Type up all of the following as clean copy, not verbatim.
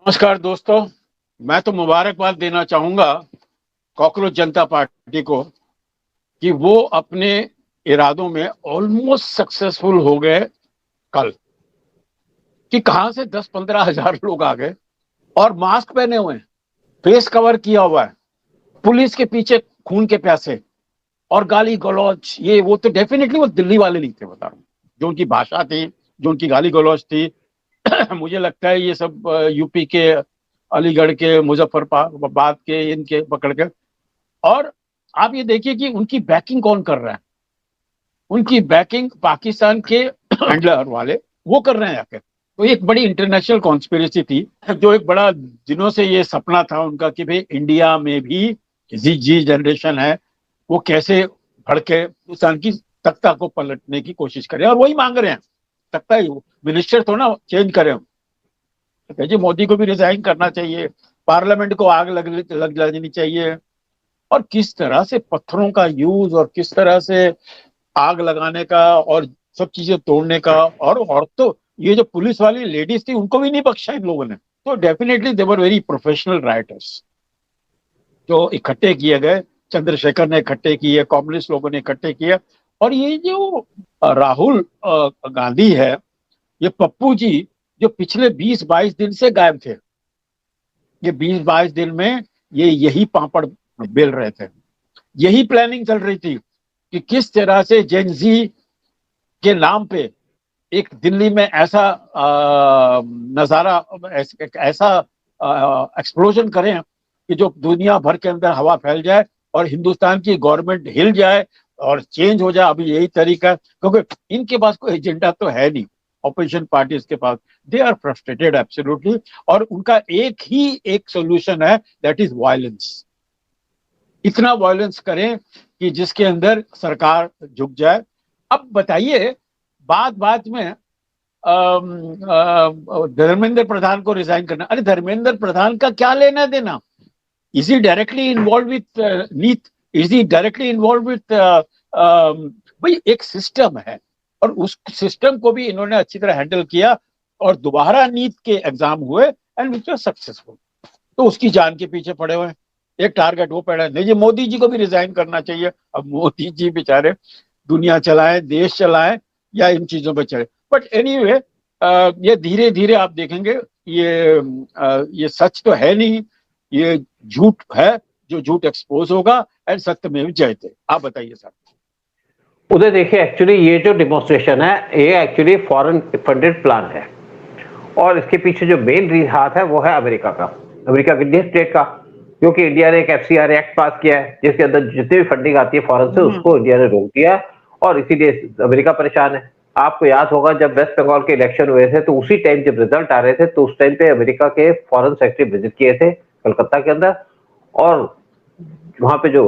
नमस्कार दोस्तों। मैं तो मुबारकबाद देना चाहूंगा कॉकरोच जनता पार्टी को कि वो अपने इरादों में ऑलमोस्ट सक्सेसफुल हो गए। कल कि कहां से 10-15 हजार लोग आ गए और मास्क पहने हुए हैं, फेस कवर किया हुआ है, पुलिस के पीछे खून के प्यासे और गाली गलौज। ये वो तो डेफिनेटली वो दिल्ली वाले नहीं थे, बता रहा हूँ। जो उनकी भाषा थी, जो उनकी गाली गलौज थी मुझे लगता है ये सब यूपी के, अलीगढ़ के, मुजफ्फरबाद के, इनके पकड़ के। और आप ये देखिए कि उनकी बैकिंग कौन कर रहा है। उनकी बैकिंग पाकिस्तान के हैंडलर वाले वो कर रहे हैं आके। तो एक बड़ी इंटरनेशनल कॉन्स्पिरेसी थी, जो एक बड़ा दिनों से ये सपना था उनका कि भाई इंडिया में भी जी जनरेशन है, वो कैसे भड़के हिंदुस्तान की तख्ता को पलटने की कोशिश करें। और वही मांग रहे हैं, तख्ता ही मिनिस्टर तो ना चेंज करें। तो जी मोदी को भी रिजाइन करना चाहिए, पार्लियामेंट को आग लग जानी चाहिए। और किस तरह से पत्थरों का यूज और किस तरह से आग लगाने का और सब चीजें तोड़ने का। और तो ये जो पुलिस वाली लेडीज थी उनको भी नहीं बख्शा इन लोगों ने। तो definitely they were very professional writers जो इकट्ठे किए गए। चंद्रशेखर ने इकट्ठे किए, कम्युनिस्ट लोगों ने इकट्ठे किए। और ये जो राहुल गांधी है, ये पप्पू जी, जो पिछले 20-22 दिन से गायब थे, ये 20-22 दिन में ये यही पापड़ बेल रहे थे, यही प्लानिंग चल रही थी कि किस तरह से जेनजी के नाम पे एक दिल्ली में ऐसा नजारा, ऐसा एक्सप्लोजन करें कि जो दुनिया भर के अंदर हवा फैल जाए और हिंदुस्तान की गवर्नमेंट हिल जाए और चेंज हो जाए। अभी यही तरीका है, क्योंकि इनके पास कोई एजेंडा तो है नहीं, ऑपोजिशन पार्टीज के पास। दे आर फ्रस्ट्रेटेड एब्सोल्युटली, और उनका एक सोल्यूशन है, दैट इज वायलेंस। इतना वायलेंस करें कि जिसके अंदर सरकार झुक जाए। अब बताइए, बात बात में धर्मेंद्र प्रधान को रिजाइन करना, अरे धर्मेंद्र प्रधान का क्या लेना देना? Is he directly involve with NEET? Is he directly involve with भाई एक सिस्टम है, और उस सिस्टम को भी इन्होंने अच्छी तरह हैंडल किया और दोबारा नीट के एग्जाम हुए एंड विच आर सक्सेसफुल। तो उसकी जान के पीछे पड़े हुए हैं। एक टारगेट वो पड़ा है, नहीं जी मोदी जी को भी रिजाइन करना चाहिए। अब मोदी जी बेचारे दुनिया चलाएं, देश चलाएं, या इन चीजों पे चले। बट एनीवे, ये धीरे धीरे आप देखेंगे, ये सच तो है नहीं, ये झूठ है। जो झूठ एक्सपोज होगा, एंड सत्य में जयते। आप बताइए सर। उधर देखिए, एक्चुअली ये जो डिमॉन्स्ट्रेशन है ये एक्चुअली फॉरेन फंडेड प्लान है, और इसके पीछे जो मेन हाथ है वो है अमेरिका का, अमेरिका के स्टेट का। क्योंकि इंडिया ने एक FCR एक्ट पास किया है जिसके अंदर जितनी भी फंडिंग आती है फॉरेन से उसको इंडिया ने रोक दिया, और इसीलिए अमेरिका परेशान है। आपको याद होगा जब वेस्ट बंगाल के इलेक्शन हुए थे तो उसी टाइम जब रिजल्ट आ रहे थे तो उस टाइम पे अमेरिका के फॉरेन सेक्रेटरी विजिट किए थे कलकत्ता के अंदर, और वहां पे जो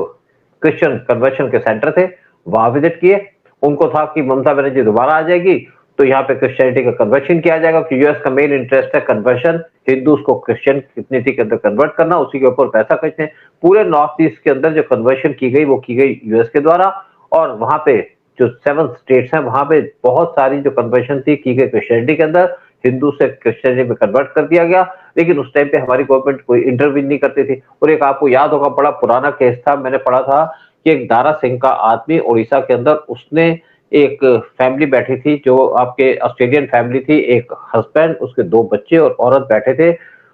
क्रिश्चियन कन्वर्शन के सेंटर थे वहां विजिट किए। उनको था कि ममता बनर्जी दोबारा आ जाएगी तो यहाँ पे क्रिश्चियनिटी का कन्वर्शन किया जाएगा, कि यूएस का मेन इंटरेस्ट है कन्वर्शन, हिंदूज को क्रिश्चियन नीति के अंदर कन्वर्ट करना, उसी के ऊपर पैसा खर्चने। पूरे नॉर्थ ईस्ट के अंदर जो कन्वर्शन की गई वो की गई यूएस के द्वारा, और वहां पे जो 7 स्टेट्स हैं वहां पे बहुत सारी जो कन्वर्शन थी की गई क्रिश्चियनिटी के अंदर, हिंदू से क्रिश्चियनिटी में कन्वर्ट कर दिया गया। लेकिन उस टाइम पे हमारी गवर्नमेंट कोई इंटरवीन नहीं करती थी। और एक आपको याद होगा बड़ा पुराना केस था, मैंने पढ़ा था कि एक दारा सिंह का आदमी उड़ीसा के अंदर, उसने एक फैमिली बैठी थी जो आपके ऑस्ट्रेलियन फैमिली थी, एक हस्बैंड, उसके 2 बच्चे और औरत बैठे थे,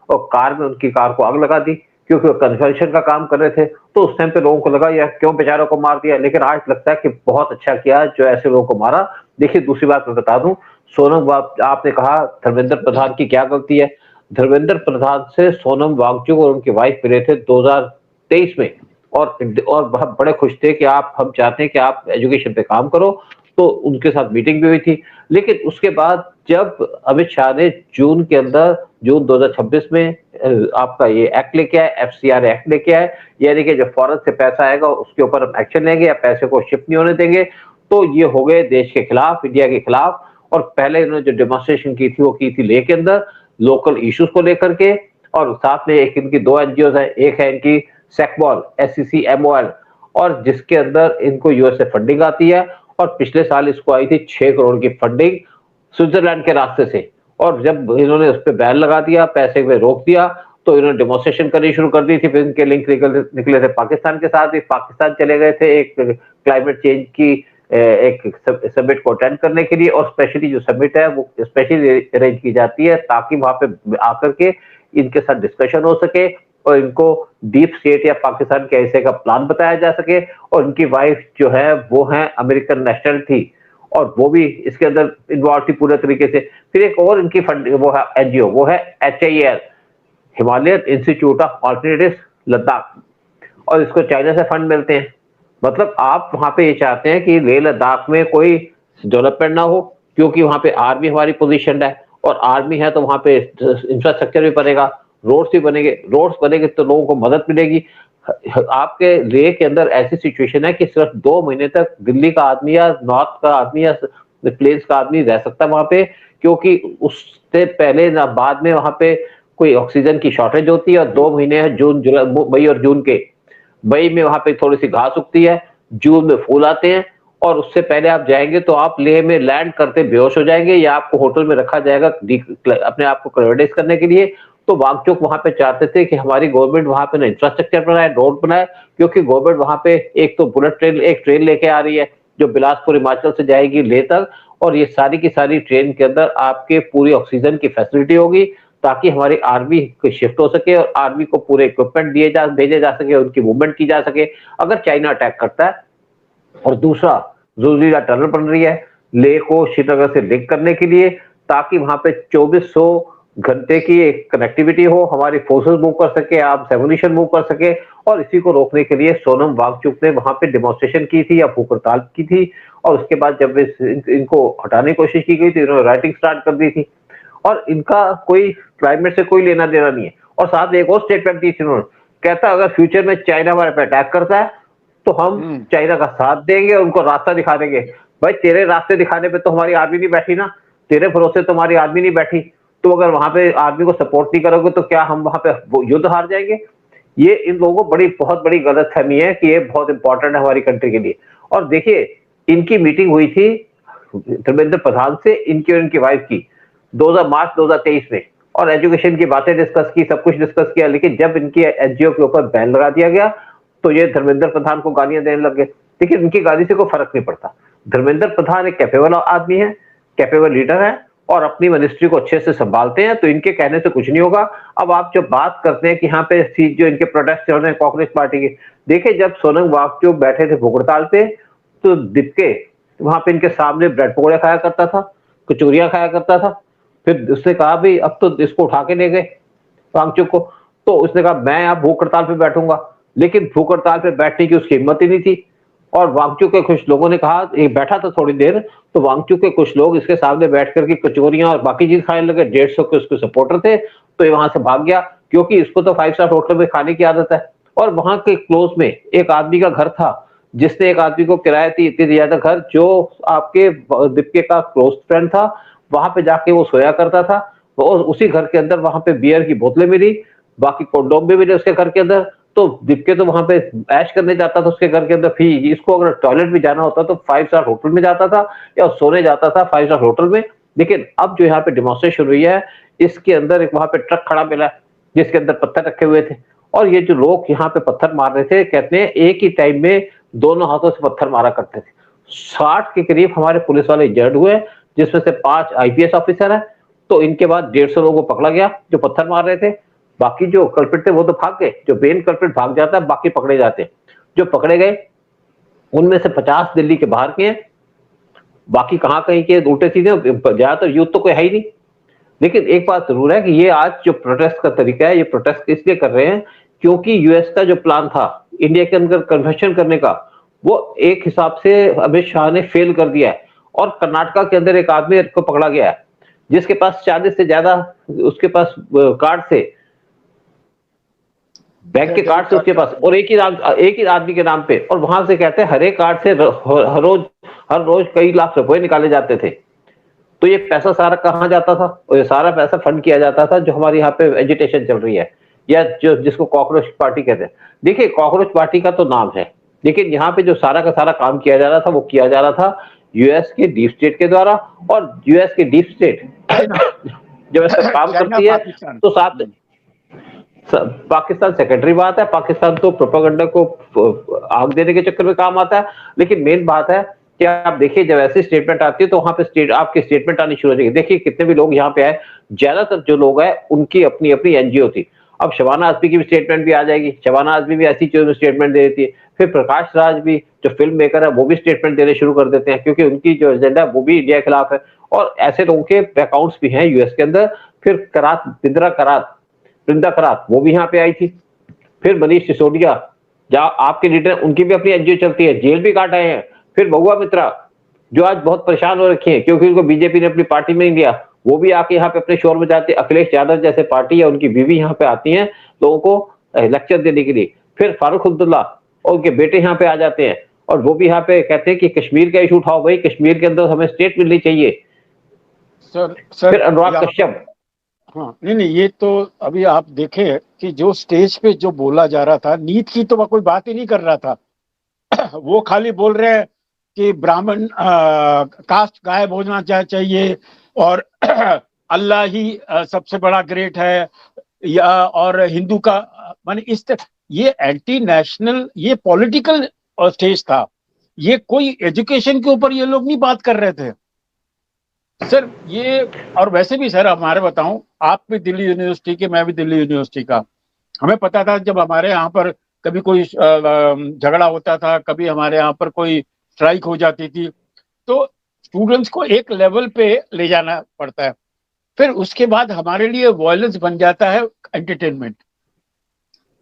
और कार में उनकी कार को आग लगा दी क्योंकि वो कन्वर्शन का काम कर रहे थे। तो उस टाइम पे लोगों को लगा यार क्यों बेचारों को मार दिया, लेकिन आज लगता है कि बहुत अच्छा किया जो ऐसे लोगों को मारा। देखिए दूसरी बात मैं बता दूं, सोनम आपने कहा धर्मेंद्र प्रधान की क्या गलती है। धर्मेंद्र प्रधान से सोनम वांगचुक और उनकी वाइफ मिले थे 2023 में, और बड़े खुश थे कि आप, हम चाहते हैं कि आप एजुकेशन पे काम करो, तो उनके साथ मीटिंग भी हुई थी। लेकिन उसके बाद जब अमित शाह ने जून के अंदर, जून 2026 में आपका ये एक्ट लेके आए, FCR एक्ट लेके आए, यानी कि जो फॉरेन से पैसा आएगा उसके ऊपर हम एक्शन लेंगे या पैसे को शिफ्ट नहीं होने देंगे, तो ये हो गए देश के खिलाफ, इंडिया के खिलाफ। और पहले इन्होंने जो डेमोन्स्ट्रेशन की थी वो की थी लेह के अंदर लोकल इश्यूज को लेकर के, और साथ में एक इनकी 2 NGOs है, एक है इनकी सेकमॉल SCCMOL, और जिसके अंदर इनको यूएस से फंडिंग आती है, और पिछले साल इसको आई थी 6 करोड़ की फंडिंग स्विट्जरलैंड के रास्ते से। और जब इन्होंने उस पर बैन लगा दिया, पैसे पे रोक दिया, तो इन्होंने डेमोन्स्ट्रेशन करनी शुरू कर दी थी। फिर इनके लिंक निकले थे पाकिस्तान के साथ भी, पाकिस्तान चले गए थे एक क्लाइमेट चेंज की एक समिट को अटेंड करने के लिए, और स्पेशली जो समिट है वो स्पेशली अरेंज की जाती है ताकि वहां पे आकर के इनके साथ डिस्कशन हो सके और इनको डीप स्टेट या पाकिस्तान के ऐसे का प्लान बताया जा सके। और इनकी वाइफ जो है वो है अमेरिकन नेशनल थी और वो भी इसके अंदर इन्वॉल्व थी पूरे तरीके से। फिर एक और इनकी फंड वो है एनजीओ, वो है HIL, Himalayan institute of alternative Ladakh, और इसको चाइना से फंड मिलते हैं। मतलब आप वहां पे ये चाहते हैं कि लेह लद्दाख में कोई डेवलपमेंट ना हो, क्योंकि वहां पे आर्मी हमारी पोजीशन है, और आर्मी है तो वहां पे इंफ्रास्ट्रक्चर भी बनेगा, रोड्स भी बनेंगे, रोड्स बनेंगे तो लोगों को मदद मिलेगी। आपके लेह के अंदर ऐसी सिचुएशन है कि सिर्फ 2 महीने तक दिल्ली का आदमी या नॉर्थ का आदमी या प्लेन्स का आदमी रह सकता है वहां पे, क्योंकि उससे पहले ना बाद में वहां पे कोई ऑक्सीजन की शॉर्टेज होती है। और 2 महीने है, जून जुलाई मई और जून के, मई में वहां पे थोड़ी सी घास उगती है, जून में फूल आते हैं, और उससे पहले आप जाएंगे तो आप लेह में लैंड करते बेहोश हो जाएंगे या आपको होटल में रखा जाएगा अपने आप को क्लेमेटाइज करने के लिए। तो वांगचुक वहां पे चाहते थे कि हमारी गवर्नमेंट वहां पे ना इंफ्रास्ट्रक्चर बनाए, रोड बनाए, क्योंकि गवर्नमेंट वहां पे एक तो बुलेट ट्रेन, एक ट्रेन लेके आ रही है जो बिलासपुर हिमाचल से जाएगी लेह तक, और ये सारी की सारी ट्रेन के अंदर आपके पूरी ऑक्सीजन की फैसिलिटी होगी ताकि हमारी आर्मी को शिफ्ट हो सके और आर्मी को पूरे इक्विपमेंट भेजे जा सके, उनकी मूवमेंट की जा सके अगर चाइना अटैक करता है। और दूसरा, जोजिला टनल बन रही है लेह को श्रीनगर से लिंक करने के लिए, ताकि वहां पे 2400 घंटे की एक कनेक्टिविटी हो, हमारी फोर्सेस मूव कर सके, आप एमुनिशन मूव कर सके। और इसी को रोकने के लिए सोनम वांगचुक ने वहां पे डेमोन्स्ट्रेशन की थी या भूख हड़ताल की थी, और उसके बाद जब इनको हटाने की कोशिश की गई तो इन्होंने राइटिंग स्टार्ट कर दी थी। और इनका कोई क्लाइमेट से कोई लेना देना नहीं है। और साथ में एक और स्टेटमेंट दी थी उन्होंने, कहता अगर फ्यूचर में चाइना हमारे पे अटैक करता है तो हम चाइना का साथ देंगे और उनको रास्ता दिखा देंगे। भाई तेरे रास्ते दिखाने पे तो हमारी आर्मी नहीं बैठी ना, तेरे भरोसे तो हमारी आर्मी नहीं बैठी, तो अगर वहां पे आर्मी को सपोर्ट नहीं करोगे तो क्या हम वहां पे युद्ध हार जाएंगे? ये इन लोगों को बहुत बड़ी गलतफहमी है कि ये बहुत इंपॉर्टेंट है हमारी कंट्री के लिए। और देखिए, इनकी मीटिंग हुई थी धर्मेंद्र प्रधान से, इनकी और इनकी वाइफ की, मार्च 2023 में, और एजुकेशन की बातें डिस्कस की, सब कुछ डिस्कस किया। लेकिन जब इनकी एनजीओ के ऊपर बैन लगा दिया गया तो ये धर्मेंद्र प्रधान को गालियां देने लग गए। लेकिन इनकी गाली से कोई फर्क नहीं पड़ता। धर्मेंद्र प्रधान एक कैपेबल आदमी है, कैपेबल लीडर है, और अपनी मिनिस्ट्री को अच्छे से संभालते हैं, तो इनके कहने से कुछ नहीं होगा। अब आप जो बात करते हैं कि यहाँ पे जो इनके प्रोटेस्ट चल रहे हैं कांग्रेस पार्टी के, देखिए जब सोनम वांगचुक बैठे थे भूख हड़ताल पे तो दीपके वहां पे इनके सामने ब्रेड पकौड़े खाया करता था, कचौरियां खाया करता था। फिर उसने कहा भी अब तो इसको उठा के ले गए वांगचुक को, तो उसने कहा मैं अब भूख हड़ताल पे बैठूंगा, लेकिन भूख हड़ताल पे बैठने की उसकी हिम्मत ही नहीं थी। और वांगचुक के कुछ लोगों ने कहा, ये बैठा था थोड़ी देर, तो वांगचुक के कुछ लोग इसके सामने बैठ करके कचौरियां और बाकी चीज खाने लगे। 150 के उसके सपोर्टर थे, तो ये वहां से भाग गया, क्योंकि इसको तो 5 स्टार होटल में खाने की आदत है। और वहां के क्लोज में एक आदमी का घर था, जिसने एक आदमी को किराया थी इतनी ज्यादा घर, जो आपके दीपके का क्लोज फ्रेंड था, वहां पे जाके वो सोया करता था। और उसी घर के अंदर वहां पे बियर की बोतलें मिली, बाकी कंडोम भी मिले उसके घर के अंदर। तो दीपके तो वहां पे ऐश करने जाता था उसके घर के अंदर, फिर इसको अगर टॉयलेट भी जाना होता तो 5 स्टार होटल में जाता था या सोने जाता था 5 स्टार होटल में। लेकिन अब जो यहाँ पे डेमोन्स्ट्रेशन हुई है, इसके अंदर एक वहां पे ट्रक खड़ा मिला जिसके अंदर पत्थर रखे हुए थे, और ये जो लोग यहाँ पे पत्थर मार रहे थे, कहते हैं एक ही टाइम में दोनों हाथों से पत्थर मारा करते थे। 60 के करीब हमारे पुलिस वाले इंजर्ड हुए, जिसमें से 5 IPS ऑफिसर है। तो इनके बाद 150 लोगों को पकड़ा गया जो पत्थर मार रहे थे। बाकी जो कल्प्रिट थे वो तो भाग गए, जो मेन कल्प्रिट भाग जाता है, बाकी पकड़े जाते हैं। जो पकड़े गए उनमें से 50 दिल्ली के बाहर के हैं, बाकी कहां कहीं के उल्टे सीधे, ज्यादातर यूथ तो कोई है ही नहीं। लेकिन एक बात जरूर है कि ये आज जो प्रोटेस्ट का तरीका है, ये प्रोटेस्ट इसलिए कर रहे हैं क्योंकि यूएस का जो प्लान था इंडिया के अंदर कन्वर्शन करने का, वो एक हिसाब से अमित शाह ने फेल कर दिया है। और कर्नाटका के अंदर एक आदमी को पकड़ा गया है जिसके पास 40 से ज्यादा उसके पास कार्ड से, बैंक के कार्ड से उसके पास, और एक ही आदमी के नाम पे, और वहां से कहते हैं हर एक कार्ड से हर रोज कई लाख रुपए निकाले जाते थे। तो ये पैसा सारा कहां जाता था? और ये सारा पैसा फंड किया जाता था जो हमारे यहाँ पे एजिटेशन चल रही है, या जो जिसको कॉकरोच पार्टी कहते हैं। देखिए कॉकरोच पार्टी का तो नाम है, लेकिन यहाँ पे जो सारा का सारा काम किया जा रहा था वो किया जा रहा था यूएस के डीप स्टेट के द्वारा। और यूएस के डीप स्टेट जब ऐसा काम चाइना करती है पाकिस्तान। तो साथ पाकिस्तान सेकेंडरी बात है, पाकिस्तान तो प्रोपेगेंडा को आग देने के चक्कर में काम आता है, लेकिन मेन बात है कि आप देखिए जब ऐसी स्टेटमेंट आती है तो वहां पे आपकी स्टेटमेंट आनी शुरू हो जाएगी। देखिए कितने भी लोग यहाँ पे आए, ज्यादातर जो लोग हैं उनकी अपनी अपनी एनजीओ थी। अब शबाना आजमी की भी स्टेटमेंट भी आ जाएगी, शबाना आजमी भी ऐसी चीजों में स्टेटमेंट दे देती है। फिर प्रकाश राज भी जो फिल्म मेकर है वो भी स्टेटमेंट देने शुरू कर देते हैं, क्योंकि उनकी जो एजेंडा है वो भी इंडिया के खिलाफ है। और ऐसे लोगों के अकाउंट्स भी हैं यूएस के अंदर। फिर करात बिंद्रा करात वृंदा करात वो भी यहाँ पे आई थी। फिर मनीष सिसोदिया जहाँ आपके लीडर, उनकी भी अपनी एनजीओ चलती है, जेल भी काट आए हैं। फिर बहुआ मित्रा जो आज बहुत परेशान हो रखी है क्योंकि उनको बीजेपी ने अपनी पार्टी में नहीं लिया, वो भी आके यहाँ पे अपने शोर मचाते। अखिलेश यादव जैसे पार्टी है उनकी बीवी यहाँ पे आती हैं लोगों को लेक्चर देने के लिए। फिर फारूक अब्दुल्ला और उनके बेटे यहाँ पे आ जाते हैं और वो भी यहाँ पे कहते हैं कि कश्मीर का इशू उठाओ भाई, कश्मीर के अंदर हमें स्टेट मिलनी चाहिए। सर फिर सर अनुराग यहाँ कश्यप। हाँ, नहीं नहीं, ये तो अभी आप देखें कि जो स्टेज पे जो बोला जा रहा था, नीट की तो वह कोई बात ही नहीं कर रहा था। वो खाली बोल रहे हैं कि ब्राह्मण कास्ट गायब होना चाहिए और अल्लाह ही सबसे बड़ा ग्रेट है, या और हिंदू का माने इस तरह। ये एंटी नेशनल, ये पॉलिटिकल स्टेज था। ये कोई एजुकेशन के ऊपर ये लोग नहीं बात कर रहे थे सर। ये और वैसे भी सर हमारे बताऊं, आप भी दिल्ली यूनिवर्सिटी के, मैं भी दिल्ली यूनिवर्सिटी का। हमें पता था जब हमारे यहाँ पर कभी कोई झगड़ा होता था, कभी हमारे यहाँ पर कोई स्ट्राइक हो जाती थी, तो स्टूडेंट्स को एक लेवल पे ले जाना पड़ता है। फिर उसके बाद हमारे लिए वॉयलेंस बन जाता है एंटरटेनमेंट।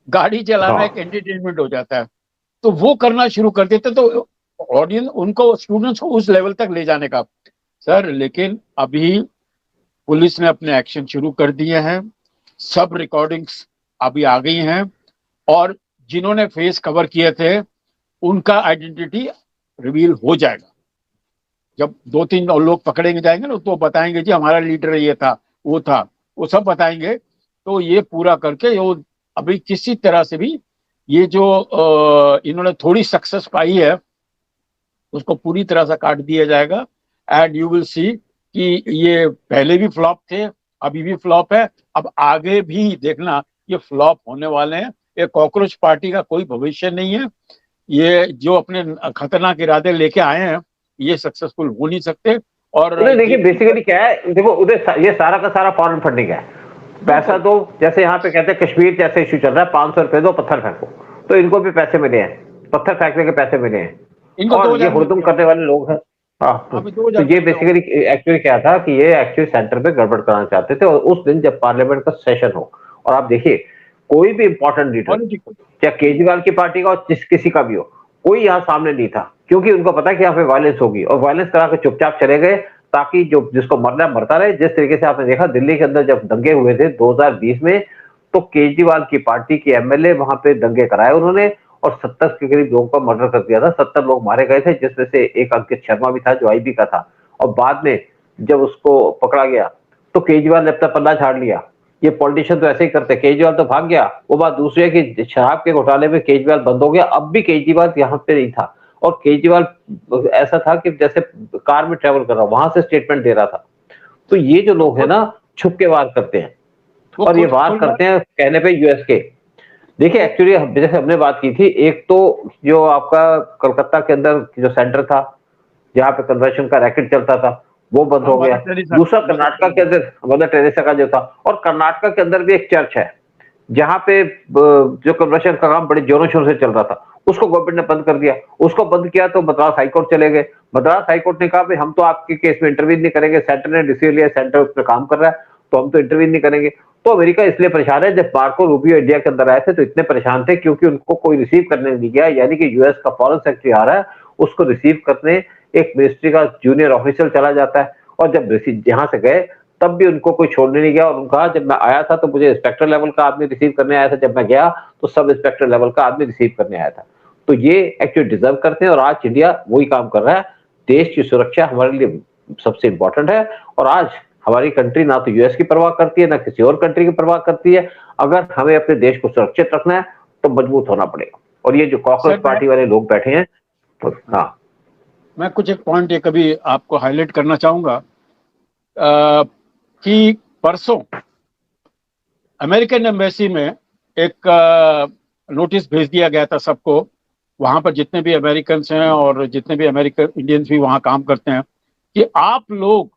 गाड़ी चलाना एक हाँ एंटरटेनमेंट हो जाता है, तो वो करना शुरू कर देते, तो ऑडियंस उनको, स्टूडेंट्स को उस लेवल तक ले जाने का। सर लेकिन अभी पुलिस ने अपने एक्शन शुरू कर दिए हैं, सब रिकॉर्डिंग्स अभी आ गई हैं, और जिन्होंने फेस कवर किए थे उनका आइडेंटिटी रिवील हो जाएगा। जब 2-3 और लोग पकड़ेंगे जाएंगे ना, तो बताएंगे जी हमारा लीडर ये था, वो था, वो सब बताएंगे। तो ये पूरा करके वो अभी किसी तरह से भी ये जो इन्होंने थोड़ी सक्सेस पाई है उसको पूरी तरह से काट दिया जाएगा। एंड यू विल सी कि ये पहले भी फ्लॉप थे, अभी भी फ्लॉप है, अब आगे भी देखना ये फ्लॉप होने वाले हैं। ये कॉकरोच पार्टी का कोई भविष्य नहीं है। ये जो अपने खतरनाक इरादे लेके आए हैं ये सक्सेसफुल हो नहीं सकते। और उधर देखिए बेसिकली क्या है, देखो उधर ये सारा का सारा फॉरेन फंडिंग है। पैसा दो, जैसे यहाँ पे कहते हैं कश्मीर जैसे इशू चल रहा है, 500 रुपए दो पत्थर फेंको, तो इनको भी पैसे मिले हैं, पत्थर फेंकने के पैसे मिले हैं। इनको और ये 2000 मिल हुड़दुम गया, करने वाले लोग हैं। हाँ अभी तो 2000 ये मिल गया होगा। बेसिकली एक्चुअली क्या था कि ये एक्चुअली सेंटर पे गड़बड़ कराना चाहते थे। और उस दिन जब पार्लियामेंट का सेशन हो, और आप देखिए कोई भी इंपॉर्टेंट लीडर, पॉलिटिकल चाहे केजरीवाल की पार्टी का और किसी का भी हो, कोई यहाँ सामने नहीं था, क्योंकि उनको पता है कि यहाँ पे वायलेंस होगी, और वायलेंस करा के चुपचाप चले गए ताकि जो जिसको मरना है मरता रहे। जिस तरीके से आपने देखा दिल्ली के अंदर जब दंगे हुए थे 2020 में, तो केजरीवाल की पार्टी के एमएलए वहां पे दंगे कराए उन्होंने, और 70 के करीब लोगों का मर्डर कर दिया था। 70 लोग मारे गए थे, जिसमें से एक अंकित शर्मा भी था जो आईबी का था। और बाद में जब उसको पकड़ा गया तो केजरीवाल ने अपना पल्ला झाड़ लिया। ये पॉलिटिशियन तो ऐसे ही करते, केजरीवाल तो भाग गया। वो बात दूसरी है कि शराब के घोटाले में केजरीवाल बंद हो गया, अब भी केजरीवाल यहाँ पे नहीं था। और केजरीवाल ऐसा था कि जैसे कार में ट्रेवल कर रहा, वहां से स्टेटमेंट दे रहा था। तो ये जो लोग हैं ना, छुप के वार करते हैं, और ये वार करते हैं कहने पे यूएस के। देखिए एक्चुअली जैसे हमने बात की थी, एक तो जो आपका कोलकाता के अंदर जो सेंटर था जहाँ पे कन्वर्शन का रैकेट चलता था वो बंद हो गया। दूसरा कर्नाटका के अंदर मदर टेरेसा का जो था, और कर्नाटका के अंदर भी एक चर्च है जहाँ पे जो कन्वर्शन का काम बड़े जोरों शोर से चल रहा था, उसको गवर्नमेंट ने बंद कर दिया। उसको बंद किया तो मद्रास हाईकोर्ट चले गए। मद्रास हाईकोर्ट ने कहा भाई हम तो आपके केस में इंटरवीन नहीं करेंगे, सेंटर ने डिसीजन लिया, सेंटर उस पर काम कर रहा है तो हम तो इंटरवीन नहीं करेंगे। तो अमेरिका इसलिए परेशान है, जब मार्को रूबियो इंडिया के अंदर आए थे तो इतने परेशान थे क्योंकि उनको कोई रिसीव करने नहीं गया। यानी कि यूएस का फॉरेन सेक्रेटरी आ रहा है, उसको रिसीव करने एक मिनिस्ट्री का जूनियर ऑफिसर चला जाता है, और जब रिसीव जहां से गए तब भी उनको कोई छोड़ने नहीं गया। और उनका जब मैं आया था तो मुझे इंस्पेक्टर लेवल का आदमी रिसीव करने आया था, जब मैं गया तो सब इंस्पेक्टर लेवल का आदमी रिसीव करने आया था। तो ये एक्चुअली डिजर्व करते हैं, और आज इंडिया वही काम कर रहा है। देश की सुरक्षा हमारे लिए सबसे इंपॉर्टेंट है, और आज हमारी कंट्री ना तो यूएस की परवाह करती है ना किसी और कंट्री की परवाह करती है। अगर हमें अपने देश को सुरक्षित रखना है तो मजबूत होना पड़ेगा। और ये जो कॉकरोच पार्टी वाले लोग बैठे हैं, तो हाँ मैं कुछ एक पॉइंट एक अभी आपको हाईलाइट करना चाहूंगा कि परसों अमेरिकन एम्बेसी में एक नोटिस भेज दिया गया था सबको, वहां पर जितने भी अमेरिकन हैं और जितने भी अमेरिकन इंडियंस भी वहां काम करते हैं, कि आप लोग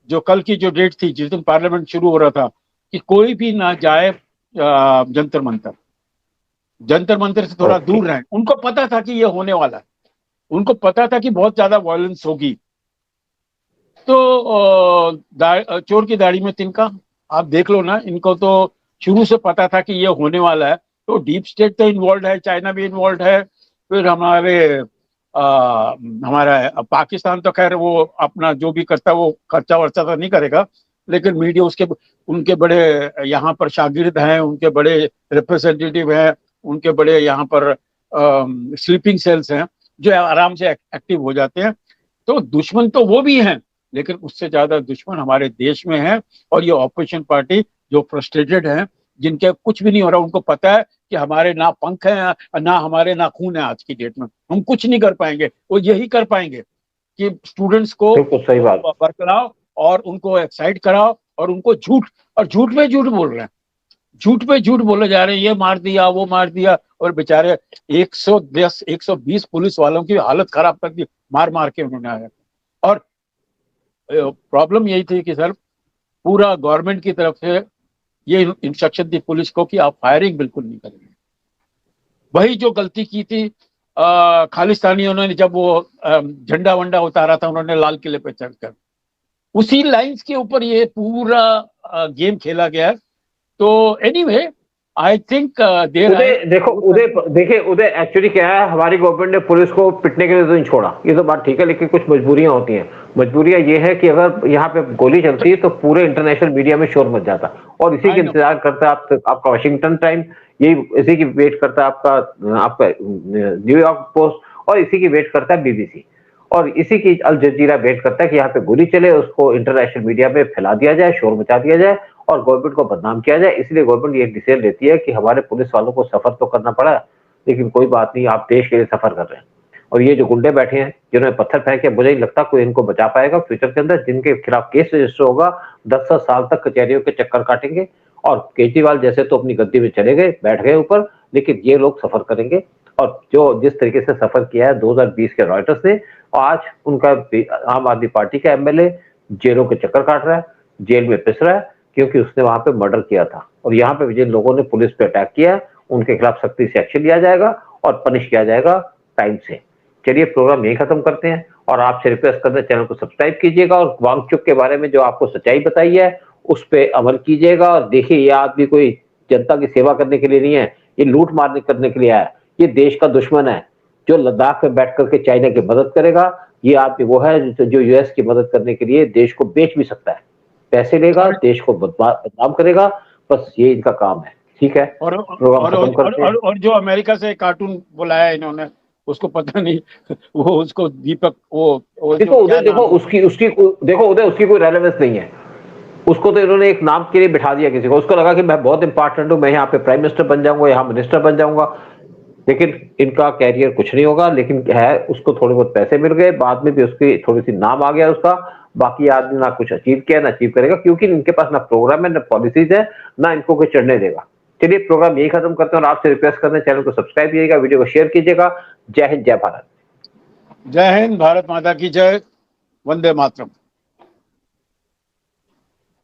जो कल की जो डेट थी जिस दिन पार्लियामेंट शुरू हो रहा था, कि कोई भी ना जाए जंतर मंतर, जंतर मंतर से थोड़ा दूर रहें। उनको पता था कि ये होने वाला है, उनको पता था कि बहुत ज्यादा वायलेंस होगी। तो चोर की दाढ़ी में तिनका, आप देख लो ना, इनको तो शुरू से पता था कि ये होने वाला है। तो डीप स्टेट तो इन्वॉल्व है, चाइना भी इन्वॉल्व है, फिर हमारा पाकिस्तान तो खैर वो अपना जो भी करता है वो खर्चा वर्चा तो नहीं करेगा, लेकिन मीडिया उसके उनके बड़े यहाँ पर शागिर्द हैं, उनके बड़े रिप्रेजेंटेटिव हैं, उनके बड़े यहाँ पर स्लीपिंग सेल्स हैं जो आराम से एक्टिव हो जाते हैं। तो दुश्मन तो वो भी हैं, लेकिन उससे ज्यादा दुश्मन हमारे देश में है। और ये ऑपोजिशन पार्टी जो फ्रस्ट्रेटेड हैं, जिनके कुछ भी नहीं हो रहा, उनको पता है कि हमारे ना पंख हैं ना हमारे ना खून है, आज की डेट में हम कुछ नहीं कर पाएंगे। वो यही कर पाएंगे कि स्टूडेंट्स को सही बात बरकराओ और उनको एक्साइट कराओ और उनको झूठ पे झूठ बोल रहे हैं, झूठ पे झूठ बोले जा रहे हैं, ये मार दिया वो मार दिया, और बेचारे 110 120 पुलिस वालों की हालत खराब कर दी मार मार के उन्होंने आया। और प्रॉब्लम यही थी कि सर पूरा गवर्नमेंट की तरफ से ये इंस्ट्रक्शन थी पुलिस को कि आप फायरिंग बिल्कुल नहीं करेंगे। वही जो गलती की थी खालिस्तानियों ने, जब वो झंडा वंडा उतारा था उन्होंने लाल किले पे चढ़कर, उसी लाइंस के ऊपर ये पूरा गेम खेला गया है। तो anyway I think Uday actually क्या है, हमारी गवर्नमेंट ने पुलिस को पिटने के लिए तो नहीं छोड़ा, ये तो बात ठीक है, लेकिन कुछ मजबूरियां होती हैं। मजबूरियां ये है कि अगर यहाँ पे गोली चलती है तो पूरे इंटरनेशनल मीडिया में शोर मच जाता, और इसी के इंतजार करता है आपका वाशिंगटन टाइम, यही इसी की वेट करता है आपका न्यूयॉर्क पोस्ट, और इसी की वेट करता है बीबीसी, और इसी की अल जजीरा वेट करता है कि यहाँ पे गोली चले, उसको इंटरनेशनल मीडिया में फैला दिया जाए, शोर मचा दिया जाए और गवर्नमेंट को बदनाम किया जाए। इसलिए गवर्नमेंट ये डिसीजन लेती है कि हमारे पुलिस वालों को सफर तो करना पड़ा, लेकिन कोई बात नहीं, आप देश के लिए सफर कर रहे हैं। और ये जो गुंडे बैठे हैं जिन्होंने पत्थर फेंके, मुझे नहीं लगता कोई इनको बचा पाएगा फ्यूचर के अंदर। जिनके खिलाफ केस रजिस्टर होगा 10 साल तक कचहरियों के चक्कर काटेंगे, और केजरीवाल जैसे तो अपनी गद्दी में चले गए, बैठ गए ऊपर, लेकिन ये लोग सफर करेंगे। और जो जिस तरीके से सफर किया है 2020 के रॉयटर्स ने, आज उनका आम आदमी पार्टी का एमएलए जेलों के चक्कर काट रहा है, जेल में पिस रहा है, क्योंकि उसने वहां पे मर्डर किया था। और यहाँ पे जिन लोगों ने पुलिस पे अटैक किया उनके खिलाफ सख्ती से एक्शन लिया जाएगा और पनिश किया जाएगा टाइम से। चलिए प्रोग्राम यही खत्म करते हैं, और आपसे रिक्वेस्ट करते हैं चैनल को सब्सक्राइब कीजिएगा, और वांगचुक के बारे में जो आपको सच्चाई बताई है उस पर अमल कीजिएगा। और देखिए, ये आदमी कोई जनता की सेवा करने के लिए नहीं है, ये लूट मारने करने के लिए आया। ये देश का दुश्मन है जो लद्दाख में बैठ करके चाइना की मदद करेगा। ये आदमी वो है जो यूएस की मदद करने के लिए देश को बेच भी सकता है, पैसे लेगा, देश को बदनाम करेगा, बस ये इनका काम है। ठीक है, और जो अमेरिका से कार्टून बुलाया इन्होंने, उसको पता नहीं वो उसको दीपक वो देखो उदय, देखो उसकी कोई रेलेवेंस नहीं है। उसको तो इन्होंने एक नाम के लिए बिठा दिया किसी को, उसको लगा कि मैं बहुत इंपॉर्टेंट हूं, मैं यहाँ पे प्राइम मिनिस्टर बन जाऊंगा, यहाँ मिनिस्टर बन जाऊंगा, लेकिन इनका कैरियर कुछ नहीं होगा। लेकिन है, उसको थोड़े बहुत पैसे मिल गए, बाद में भी उसकी थोड़ी सी नाम आ गया उसका। बाकी आदमी ना कुछ अचीव किया ना अचीव करेगा, क्योंकि इनके पास ना प्रोग्राम है ना पॉलिसीज है, ना इनको कोई चढ़ने देगा। चलिए प्रोग्राम यही खत्म करते हैं, और आपसे रिक्वेस्ट करते हैं चैनल को सब्सक्राइब कीजिएगा, वीडियो को शेयर कीजिएगा। जय हिंद, जय भारत। जय हिंद, भारत माता की जय, वंदे मातरम।